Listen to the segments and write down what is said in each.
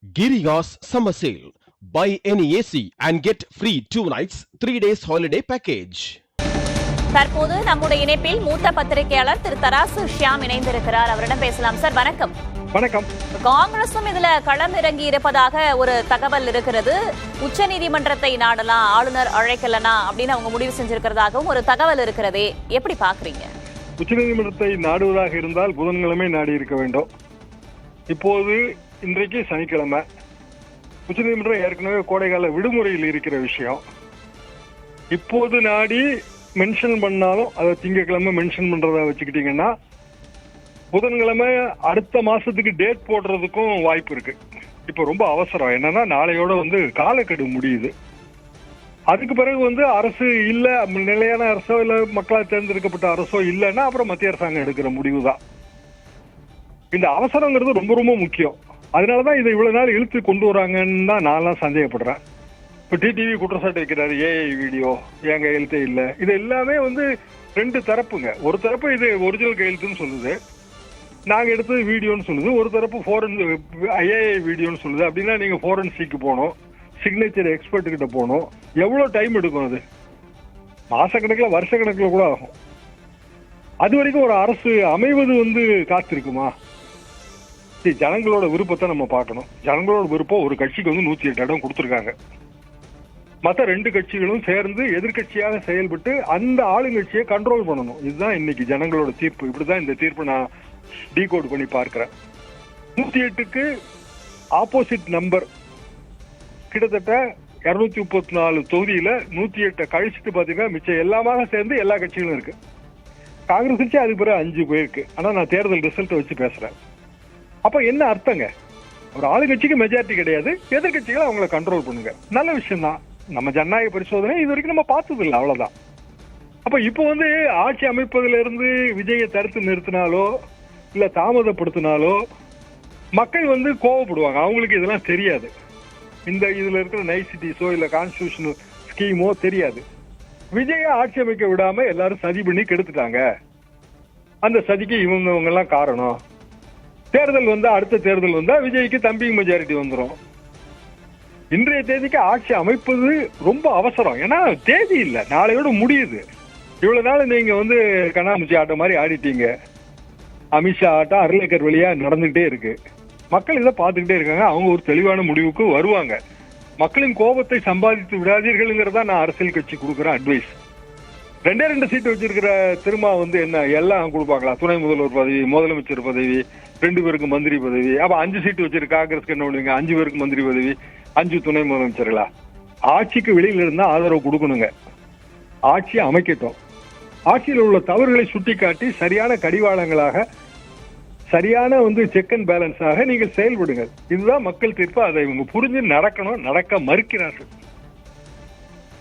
Giriga's summer sale. Buy any AC and get free 2 nights, 3 days holiday package. தற்போது நம்முடைய இணைப்பில் மூத்த பத்திரிகையாளர் திரு தராசு ஷியாம் இணைந்திருக்கிறார். அவரிடம் பேசலாம். சார் வணக்கம். வணக்கம். காங்கிரசும் இதுல களம் இறங்கி இருப்பதாக ஒரு தகவல் இருக்கிறது. உச்சநீதிமன்றத்தை நாடலாம், ஆளுநர் அழைக்கலனா அப்படின்னு அவங்க முடிவு செஞ்சிருக்கிறதாகவும் ஒரு தகவல் இருக்கிறதே, எப்படி பாக்குறீங்க? உச்சநீதிமன்றத்தை நாடுவதாக இருந்தால் புதன்கிழமை நாடி இருக்க வேண்டும். இப்போது இன்றைக்கு சனிக்கிழமை. உச்சநீதிமன்றம் ஏற்கனவே கோடைகால விடுமுறையில் இருக்கிற விஷயம். இப்போது நாடி மென்ஷன் பண்ணாலும் அதை திங்கக்கிழமை மென்ஷன் பண்றதா வச்சுக்கிட்டீங்கன்னா புதன்கிழமை அடுத்த மாசத்துக்கு டேட் போடுறதுக்கும் வாய்ப்பு இருக்கு. இப்ப ரொம்ப அவசரம் என்னன்னா நாளையோட காலக்கெடு முடியுது. அதுக்கு பிறகு அரசு இல்ல, நிலையான அரசோ இல்ல மக்களால் தேர்ந்தெடுக்கப்பட்ட அரசோ இல்லைன்னா அப்புறம் மத்திய அரசாங்கம் எடுக்கிற முடிவு தான். இந்த அவசரங்கிறது ரொம்ப ரொம்ப முக்கியம். அதனாலதான் இதை இவ்வளவு நாள் இழுத்து கொண்டு வராங்கன்னு தான் நான்லாம் சந்தேகப்படுறேன். இப்ப டிடிவி குற்றச்சாட்டு வைக்கிறாரு, ஏஐ வீடியோ என் கையெழுத்தே இல்லை. இது எல்லாமே ரெண்டு தரப்புங்க. ஒரு தரப்பு இது ஒரிஜினல் கையெழுத்துன்னு சொல்லுது, நாங்க எடுத்தது வீடியோன்னு சொல்லுது. ஒரு தரப்பு ஏஐ வீடியோன்னு சொல்லுது. அப்படின்னா நீங்க ஃபோரன்சிக்கு போகணும், சிக்னேச்சர் எக்ஸ்பர்ட் கிட்ட போகணும். எவ்வளவு டைம் எடுக்கும்? அது மாசக்கணக்கில் வருஷக்கணக்கில் கூட ஆகும். அது வரைக்கும் ஒரு அரசு அமைவது காத்திருக்குமா? ஜனங்களோட விருப்பத்தை நம்ம பார்க்கணும். ஜனங்களோட விருப்பம் ஒரு கட்சிக்கு 108 இடம் கொடுத்துருக்காங்க. மற்ற ரெண்டு கட்சிகளும் சேர்ந்து எதிர்கட்சியாக செயல்பட்டு அந்த ஆளுங்கட்சியை கண்ட்ரோல் பண்ணணும். இதுதான் இன்னைக்கு ஜனங்களோட தீர்ப்பு. இப்படிதான் இந்த தீர்ப்பு நான் டீகோட் பண்ணி பார்க்கிறேன். 108க்கு ஆப்போசிட் நம்பர். கிட்டத்தட்ட 234 தொகுதியில 108 கழிச்சுட்டு பாத்தீங்கன்னா மிச்சம் எல்லாமாக சேர்ந்து எல்லா கட்சிகளும் இருக்கு. காங்கிரஸ் கட்சி அதுக்கு பிறகு 5 போயிருக்கு. ஆனா நான் தேர்தல் ரிசல்ட் வச்சு பேசுறேன். அப்ப என்ன அர்த்தங்க? ஒரு ஆளுங்கட்சிக்கு மெஜாரிட்டி கிடையாது, எதிர்கட்சிகளை அவங்களை கண்ட்ரோல் பண்ணுங்க. நல்ல விஷயம் தான். நம்ம ஜனநாயக பரிசோதனை இது வரைக்கும் நம்ம பார்த்தது இல்லை, அவ்வளவுதான். அப்ப இப்போ ஆட்சி அமைப்பதில இருந்து விஜயை தடுத்து நிறுத்தினாலோ இல்ல தாமதப்படுத்தினாலோ மக்கள் கோவப்படுவாங்க. அவங்களுக்கு இதெல்லாம் தெரியாது. இதுல இருக்கிற நைசிட்டிஸோ இல்ல கான்ஸ்டிடியூஷனல் ஸ்கீமோ தெரியாது. விஜயை ஆட்சி அமைக்க விடாம எல்லாரும் சதி பண்ணி கெடுத்துட்டாங்க. அந்த சதிக்கு இவங்க எல்லாம் காரணம். தேர்தல் அடுத்த தேர்தல் விஜய்க்கு தம்பிங் மெஜாரிட்டி வந்துடும். இன்றைய தேதிக்கு ஆட்சி அமைப்பது ரொம்ப அவசரம். ஏன்னா தேதி இல்லை, நாளையோட முடியுது. இவ்வளவு நாள் நீங்க கண்ணாமூச்சி ஆட்டம் மாதிரி ஆடிட்டீங்க. அமித்ஷா ஆட்டம் அருளேக்கர் வழியா நடந்துகிட்டே இருக்கு. மக்கள் இதை பார்த்துக்கிட்டே இருக்காங்க. அவங்க ஒரு தெளிவான முடிவுக்கு வருவாங்க. மக்களின் கோபத்தை சம்பாதித்து விடாதீர்கள்ங்கிறதா நான் அரசியல் கட்சி கொடுக்குற அட்வைஸ். 2 சீட்டு வச்சிருக்கிற திருமா என்ன எல்லாம் கொடுப்பாங்களா? துணை முதல்வர் பதவி, முதலமைச்சர் பதவி, 2 பேருக்கு மந்திரி பதவி. அப்ப 5 சீட்டு வச்சிருக்க காங்கிரஸ்க்கு என்ன பண்ணுவீங்க? 5 பேருக்கு மந்திரி பதவி, 5 துணை முதலமைச்சர்களா? ஆட்சிக்கு வெளியில இருந்தா ஆதரவு கொடுக்கணுங்க. ஆட்சியை அமைக்கட்டும். ஆட்சியில் உள்ள தவறுகளை சுட்டிக்காட்டி சரியான கடிவாளங்களாக, சரியான செக் அண்ட் பேலன்ஸாக நீங்கள் செயல்படுங்க. இதுதான் மக்கள் தீர்ப்பு. அதை இவங்க புரிஞ்சு நடக்கணும். நடக்க மறுக்கிறார்கள்.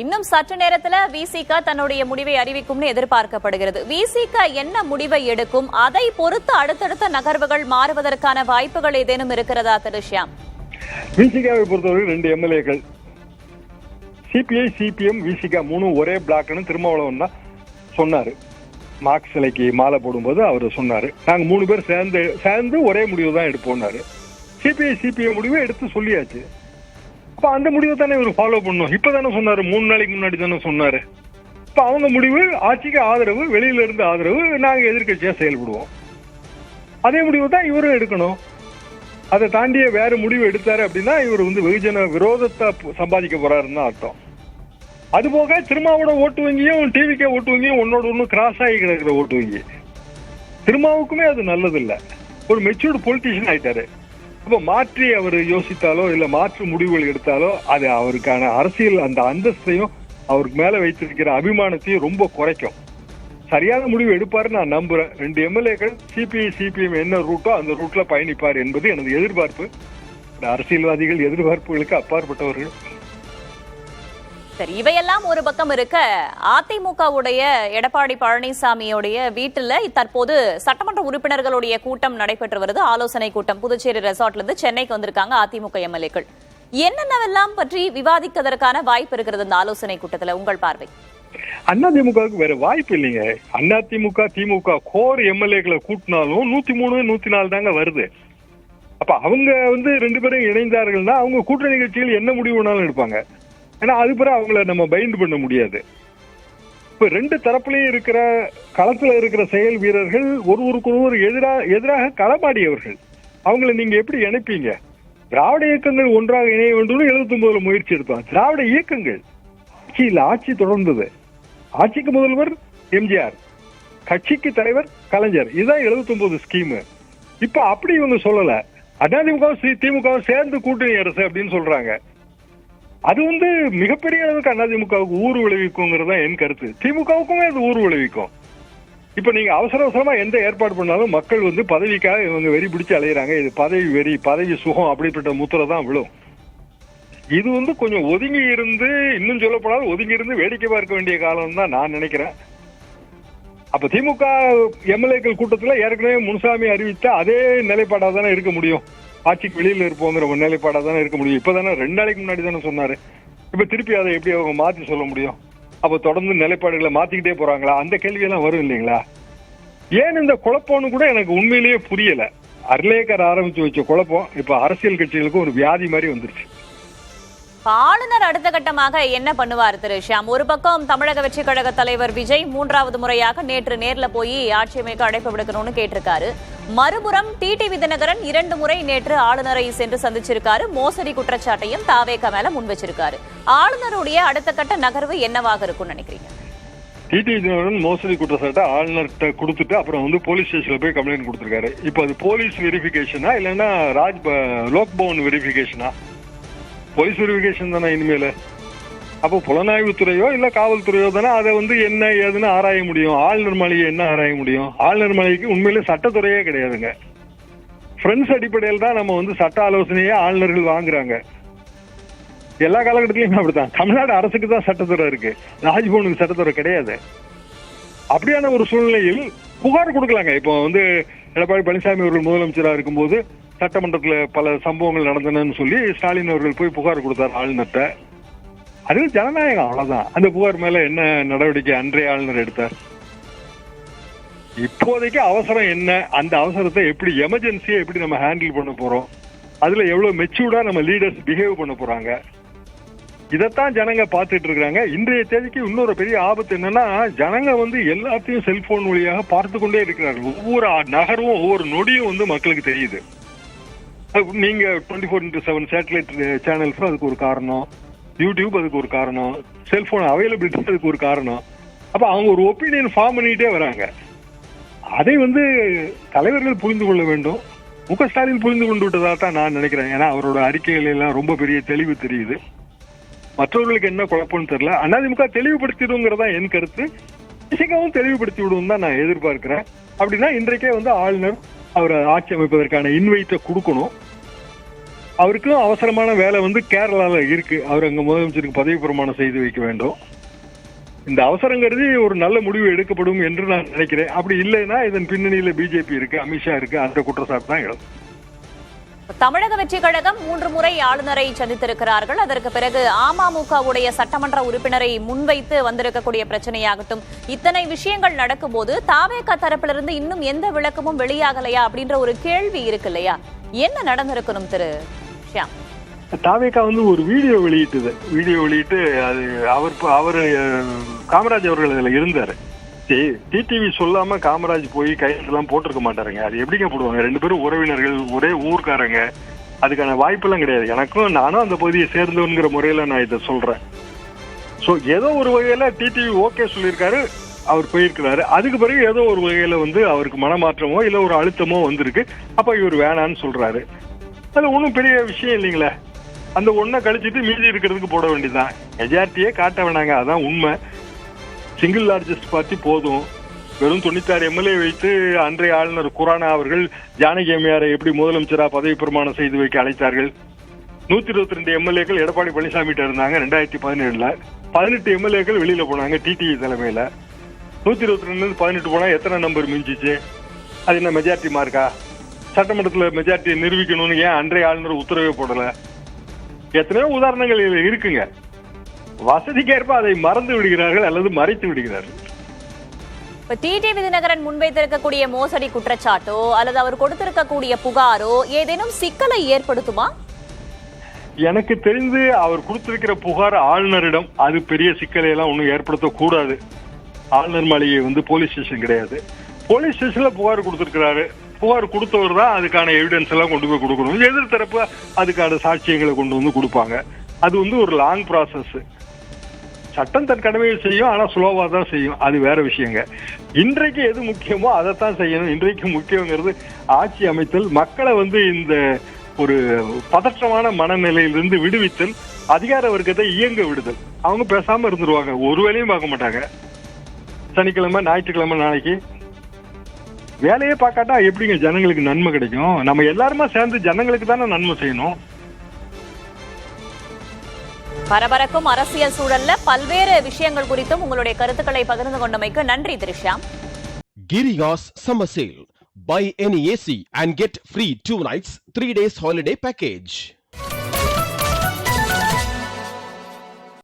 இன்னும் சற்று நேரத்துல விசிக தன்னுடைய முடிவை அறிவிக்கும்னு எதிர்பார்க்கப்படுகிறது. விசிக என்ன முடிவை எடுக்கும்? அதை பொறுத்து அடுத்தடுத்த நகர்வுகள் மாறுவதற்கான வாய்ப்புகள் ஏதேனும் இருக்கிறதா திரு ஷியாம்? விசிகாவை பொறுத்தவரை 2 எம்எல்ஏக்கள், சிபிஐ சிபிஎம் விசிகா 3 ஒரே பிளாக்னு திருமாவளவன் தான் சொன்னாரு. மார்க்ஸ் சிலைக்கு மாலை போடும்போது அவர் சொன்னாரு, நாங்க 3 பேர் சேர்ந்து ஒரே முடிவு தான் எடுப்போம்னாரு. சிபிஐ சிபிஎம் முடிவை எடுத்து சொல்லியாச்சு. அப்ப அந்த முடிவை தானே இவர் ஃபாலோ பண்ணும். இப்பதானே சொன்னாரு, 3 நாளைக்கு முன்னாடி தானே சொன்னாரு. இப்ப அவங்க முடிவு ஆட்சிக்கு ஆதரவு, வெளியில இருந்து ஆதரவு, நாங்க எதிர்கட்சியா செயல்படுவோம். அதே முடிவு தான் இவரும் எடுக்கணும். அதை தாண்டிய வேற முடிவு எடுத்தாரு அப்படின்னா இவர் வெகுஜன விரோதத்தை சம்பாதிக்க போறாருன்னு அர்த்தம். அதுபோக திருமாவோட ஓட்டு வங்கியும் டிவிகே ஓட்டு வங்கியும் ஒன்னோட ஒண்ணு கிராஸ் ஆகி கிடக்கிற ஓட்டு வங்கி. திருமாவுக்குமே அது நல்லது இல்ல. ஒரு மெச்சூர்டு பொலிட்டீஷியன் ஆயிட்டாரு. அப்ப மாற்றி அவர் யோசித்தாலோ இல்ல மாற்று முடிவுகள் எடுத்தாலோ அது அவருக்கான அரசியல் அந்த அந்தஸ்தையும் அவருக்கு மேல வைத்திருக்கிற அபிமானத்தையும் ரொம்ப குறைக்கும். சரியான முடிவு எடுப்பாரு நான் நம்புறேன். 2 எம்எல்ஏக்கள் சிபிஐ சிபிஎம் என்ன ரூட்டோ அந்த ரூட்ல பயணிப்பார் என்பது எனது எதிர்பார்ப்பு. அரசியல்வாதிகள் எதிர்பார்ப்புகளுக்கு அப்பாற்பட்டவர்கள். சரி, இவையெல்லாம் ஒரு பக்கம் இருக்க, அதிமுகவுடைய எடப்பாடி பழனிசாமியுடைய வீட்டுல தற்போது சட்டமன்ற உறுப்பினர்களுடைய கூட்டம் நடைபெற்று வருது. ஆலோசனை கூட்டம். புதுச்சேரி ரெசார்ட்ல இருந்து சென்னைக்கு வந்திருக்காங்க அதிமுக எம்எல்ஏக்கள். என்னென்னவெல்லாம் பற்றி விவாதிப்பதற்கான வாய்ப்பு இருக்கிறது இந்த ஆலோசனை கூட்டத்துல? உங்கள் பார்வை. அதிமுகவுக்கு வேற வாய்ப்பு இல்லைங்க. அதிமுக திமுக கோர் எம்எல்ஏக்களை கூட்டினாலும் 103 104 தாங்க வருது. அப்ப அவங்க வந்து 2 பேரும் இணைந்தார்கள்னா அவங்க கூட்டணி கட்சிகள் என்ன முடிவு வேணாலும் எடுப்பாங்க. ஏன்னா அது பிறகு அவங்கள நம்ம பைண்ட் பண்ண முடியாது. இப்ப 2 தரப்புலையும் இருக்கிற களத்துல இருக்கிற செயல் வீரர்கள் ஒருவருக்கொருவர் எதிராக களமாடியவர்கள். அவங்கள நீங்க எப்படி இணைப்பீங்க? திராவிட இயக்கங்கள் ஒன்றாக இணைய வேண்டும் 79 முயற்சி எடுத்தோம். திராவிட இயக்கங்கள் ஆட்சி தொடர்ந்தது. ஆட்சிக்கு முதல்வர் எம்ஜிஆர், கட்சிக்கு தலைவர் கலைஞர். இதுதான் 79 ஸ்கீம். இப்ப அப்படி இவங்க சொல்லல. அதிமுகவும் திமுகவும் சேர்ந்து கூட்டணி அரசு அப்படின்னு சொல்றாங்க. அது வந்து மிகப்பெரிய அளவுக்கு அதிமுகவுக்கு ஊறு விளைவிக்குங்கிறது தான் என் கருத்து. திமுகவுக்குமே அது ஊறு விளைவிக்கும். இப்ப நீங்க அவசரமா எந்த ஏற்பாடு பண்ணாலும் மக்கள் வந்து பதவிக்காக இவங்க வெறி பிடிச்சு அலையிறாங்க. இது பதவி வெறி, பதவி சுகம் அப்படிப்பட்ட முத்திரை தான் விழும். இது வந்து கொஞ்சம் ஒதுங்கி இருந்து, இன்னும் சொல்ல போனாலும் ஒதுங்கி இருந்து வேடிக்கை பார்க்க வேண்டிய காலம் தான் நான் நினைக்கிறேன். அப்ப திமுக எம்எல்ஏக்கள் கூட்டத்துல ஏற்கனவே முனுசாமி அறிவித்த அதே நிலைப்பாடா தானே இருக்க முடியும். ஆட்சிக்கு வெளியில இருப்போங்கிற ஒரு நிலைப்பாடா தானே இருக்க முடியும். இப்பதானே 2 நாளைக்கு முன்னாடி தானே சொன்னாரு. இப்ப திருப்பி அதை எப்படி அவங்க மாத்தி சொல்ல முடியும்? அப்ப தொடர்ந்து நிலைப்பாடுகளை மாத்திக்கிட்டே போறாங்களா? அந்த கேள்வியெல்லாம் வரும் இல்லைங்களா? ஏன் இந்த குழப்பம்னு கூட எனக்கு உண்மையிலேயே புரியல. அர்லேக்கர் ஆரம்பிச்சு வச்ச குழப்பம் இப்ப அரசியல் கட்சிகளுக்கு ஒரு வியாதி மாதிரி வந்துருச்சு. ஆளுநர் அடுத்த கட்டமாக என்ன பண்ணுவார் திரு ஷியாம்? ஒரு பக்கம் தமிழக வெற்றி கழக தலைவர் விஜய் 3வது முறையாக நேற்று நேர்ல போய் ஆட்சி அமைக்க அழைப்பு விடுக்கணும்னு கேட்டிருக்காரு. மறுபுறம் டிடிவி தினகரன் 2 முறை நேற்று ஆளுநரை சென்று சந்திச்சிருக்காரு. மோசடி குற்றச்சாட்டையும் தாவேக மேல முன் வச்சிருக்காரு. ஆளுநருடைய அடுத்த கட்ட நகர்வு என்னவாக இருக்கும்னு நினைக்கிறீங்க? டிடிவி தினகரன் மோசடி குற்றச்சாட்டை ஆளுநர்கிட்ட கொடுத்துட்டு அப்புறம் வந்து போலீஸ் ஸ்டேஷன்ல போய் கம்ப்ளைண்ட் கொடுத்திருக்காரு. இப்ப அது போலீஸ் வெரிஃபிகேஷனா இல்லைன்னா லோக்பவன் வெரிஃபிகேஷனா? போலீஸ் வெரிஃபிகேஷன் தானே இனிமேல. அப்போ புலனாய்வுத்துறையோ இல்ல காவல்துறையோ தானே அதை வந்து என்ன ஏதுன்னு ஆராய முடியும். ஆளுநர் மாளிகை என்ன ஆராய முடியும்? ஆளுநர் மாளிகைக்கு உண்மையிலே சட்டத்துறையே கிடையாதுங்க. ஃப்ரெண்ட்ஸ் அடிப்படையில் தான் நம்ம வந்து சட்ட ஆலோசனையே ஆளுநர்கள் வாங்குறாங்க. எல்லா காலகட்டத்திலையும் அப்படித்தான். தமிழ்நாடு அரசுக்கு தான் சட்டத்துறை இருக்கு, ராஜ்பவனுக்கு சட்டத்துறை கிடையாது. அப்படியான ஒரு சூழ்நிலையில் புகார் கொடுக்கலாங்க. இப்போ வந்து எடப்பாடி பழனிசாமி அவர்கள் முதலமைச்சராக இருக்கும்போது சட்டமன்றத்துல பல சம்பவங்கள் நடந்தனன்னு சொல்லி ஸ்டாலின் அவர்கள் போய் புகார் கொடுத்தார் ஆளுநர்கிட்ட. அது ஜனநாயகம், அவ்வளவுதான். அந்த புகார் மேல என்ன நடவடிக்கை அன்றைய ஆளுநர் எடுத்தார்? இப்போதைக்கு அவசரம் என்ன, அந்த அவசரத்தை எப்படி, எமர்ஜென்சியை எப்படி நம்ம ஹேண்டில் பண்ண போறோம், அதுல எவ்வளவு மெச்சூர்டா நம்ம லீடர்ஸ் பிஹேவ் பண்ண போறாங்க, இதைத்தான் ஜனங்க பார்த்துட்டு இருக்காங்க. இன்றைய தேதிக்கு இன்னொரு பெரிய ஆபத்து என்னன்னா, ஜனங்க வந்து எல்லாத்தையும் செல்போன் வழியாக பார்த்து கொண்டே இருக்கிறார்கள். ஒவ்வொரு நகரும் ஒவ்வொரு நொடியும் வந்து மக்களுக்கு தெரியுது. நீங்க 24/7 சேட்டலைட் சேனல்ஸும் அதுக்கு ஒரு காரணம், யூடியூப் அதுக்கு ஒரு காரணம், செல்போன் அவைலபிலிட்டி அதுக்கு ஒரு காரணம். அப்ப அவங்க ஒரு ஒப்பீனியன் ஃபார்ம் பண்ணிட்டே வராங்க. அதை வந்து தலைவர்கள் புரிந்து கொள்ள வேண்டும். முக ஸ்டாலின் புரிந்து கொண்டு விட்டதாகத்தான் நான் நினைக்கிறேன். ஏன்னா அவரோட அறிக்கைகள் எல்லாம் ரொம்ப பெரிய தெளிவு தெரியுது. மற்றவர்களுக்கு என்ன குழப்பம்னு தெரியல. அதிமுக தெளிவுபடுத்திடுங்கிறதா என் கருத்து. திமுகவும் தெளிவுபடுத்தி விடும் தான் நான் எதிர்பார்க்கிறேன். அப்படின்னா இன்றைக்கே வந்து ஆளுநர் அவர் ஆட்சி அமைப்பதற்கான இன்வைட்டை கொடுக்கணும். அவருக்கும் அவசரமான வேலை வந்து கேரளால இருக்கு. அவர் அங்க முதலமைச்சருக்கு பதவி பிரமாணம் செய்து வைக்க வேண்டும். இந்த அவசரங்கிறது ஒரு நல்ல முடிவு எடுக்கப்படும் என்று நான் நினைக்கிறேன். அப்படி இல்லைன்னா இதன் பின்னணியில பிஜேபி இருக்கு, அமித்ஷா இருக்கு, அந்த குற்றச்சாட்டு தான் எழுதும். தமிழக வெற்றி கழகம் 3 முறை ஆளுநரை சந்தித்திருக்கிறார்கள். அதற்கு பிறகு அமமுகவுடைய சட்டமன்ற உறுப்பினரை முன்வைத்து வந்திருக்கக்கூடிய பிரச்சனையாகட்டும், இத்தனை விஷயங்கள் நடக்கும்போது தாவேக தரப்பிலிருந்து இன்னும் எந்த விளக்கமும் வெளியாகலையா அப்படின்ற ஒரு கேள்வி இருக்கு இல்லையா? என்ன நடந்திருக்கணும் திரு ஷியாம்? தாவேகா வந்து ஒரு வீடியோ வெளியிட்டு அது அவர் காமராஜ் அவர்கள் அதுல இருந்தாரு. டிடிவி சொல்லாம காமராஜ் போய் கையெழுத்தெல்லாம் போட்டிருக்க மாட்டாருங்க. அது எப்படிங்க போடுவாங்க? 2 பேரும் உறவினர்கள், ஒரே ஊர்க்காரங்க. அதுக்கான வாய்ப்பெல்லாம் கிடையாது. நானும் அந்த பகுதியை சேர்ந்தவங்கிற முறையில நான் இதை சொல்றேன். சோ ஏதோ ஒரு வகையில டிடிவி ஓகே சொல்லியிருக்காரு, அவர் போயிருக்கிறாரு. அதுக்கு பிறகு ஏதோ ஒரு வகையில வந்து அவருக்கு மனமாற்றமோ இல்ல ஒரு அழுத்தமோ வந்திருக்கு. அப்ப இவர் வேணான்னு சொல்றாரு. அதுல ஒன்றும் பெரிய விஷயம் இல்லைங்களே. அந்த ஒன்றை கழிச்சிட்டு மீதி இருக்கிறதுக்கு போட வேண்டியதுதான். மெஜாரிட்டியே காட்ட வேணாங்க, அதான் உண்மை. சிங்கிள் லார்ஜஸ்ட் பார்ட்டி போதும். வெறும் 96 எம்எல்ஏ வைத்து அன்றைய ஆளுநர் குரானா அவர்கள் ஜானகி அம்மையாரை எப்படி முதலமைச்சரா பதவி பிரமாணம் செய்து வைக்க அழைத்தார்கள். 122 எம்எல்ஏக்கள் எடப்பாடி பழனிசாமிகிட்ட இருந்தாங்க 2017. 18 எம்எல்ஏக்கள் வெளியில போனாங்க டிடிவி தலைமையில. 122 18 போனா எத்தனை நம்பர் மிஞ்சிச்சு? அது என்ன மெஜாரிட்டி மார்க்கா? சட்டமன்றத்தில் மெஜாரிட்டியை நிரூபிக்கணும்னு ஏன் அன்றைய ஆளுநர் உத்தரவே போடல? எத்தனையோ உதாரணங்கள் இருக்குங்க. வசதிக்கேற்ப அதை மறந்து விடுகிறார்கள் அல்லது மறைத்து விடுகிறார்கள். இப்ப டிடிவி தினகரன் முன்வைத்திருக்கக்கூடிய மோசடி குற்றச்சாட்டோ அல்லது அவர் கொடுத்திருக்கக்கூடிய புகாரோ ஏதேனும் சிக்கலை ஏற்படுத்துமா? எனக்கு தெரிந்து அவர் கொடுத்திருக்கிற புகார் ஆளுநரிடம், அது பெரிய சிக்கலை எல்லாம் ஒன்றும் ஏற்படுத்தக்கூடாது. ஆளுநர் மாளிகை போலீஸ் ஸ்டேஷன் கிடையாது. போலீஸ் ஸ்டேஷன்ல புகார் கொடுத்திருக்கிறாரு. புகார் கொடுத்தவர் தான் அதுக்கான எவிடன்ஸ் எல்லாம் கொண்டு போய் கொடுக்கணும். எதிர்த்தரப்பு அதுக்கான சாட்சியங்களை கொண்டு வந்து கொடுப்பாங்க. அது ஒரு லாங் ப்ராசஸ். சட்டம் தன் கடமையை செய்யும், ஆனா சுலோவா தான் செய்யும். அது வேற விஷயங்க. இன்றைக்கு எது முக்கியமோ அதைத்தான் செய்யணும். இன்றைக்கு முக்கியங்கிறது ஆட்சி அமைத்தல், மக்களை இந்த ஒரு பதற்றமான மனநிலையிலிருந்து விடுவித்தல், அதிகார வர்க்கத்தை இயங்க விடுதல். அவங்க பேசாம இருந்துருவாங்க, ஒரு வேலையும் பார்க்க மாட்டாங்க. சனிக்கிழமை ஞாயிற்றுக்கிழமை நாளைக்கு வேலையே பார்க்காட்டா எப்படிங்க ஜனங்களுக்கு நன்மை கிடைக்கும்? நம்ம எல்லாருமா சேர்ந்து ஜனங்களுக்கு தானே நன்மை செய்யணும். பரபரக்கும் அரசியல் சூழல்ல பல்வேறு விஷயங்கள் குறித்தும் உங்களுடைய கருத்துக்களை பகிர்ந்து கொண்டமைக்கு நன்றி திரிஷாம். Girigas Summer Sale. Buy any AC and get free 2 nights, 3 days holiday package.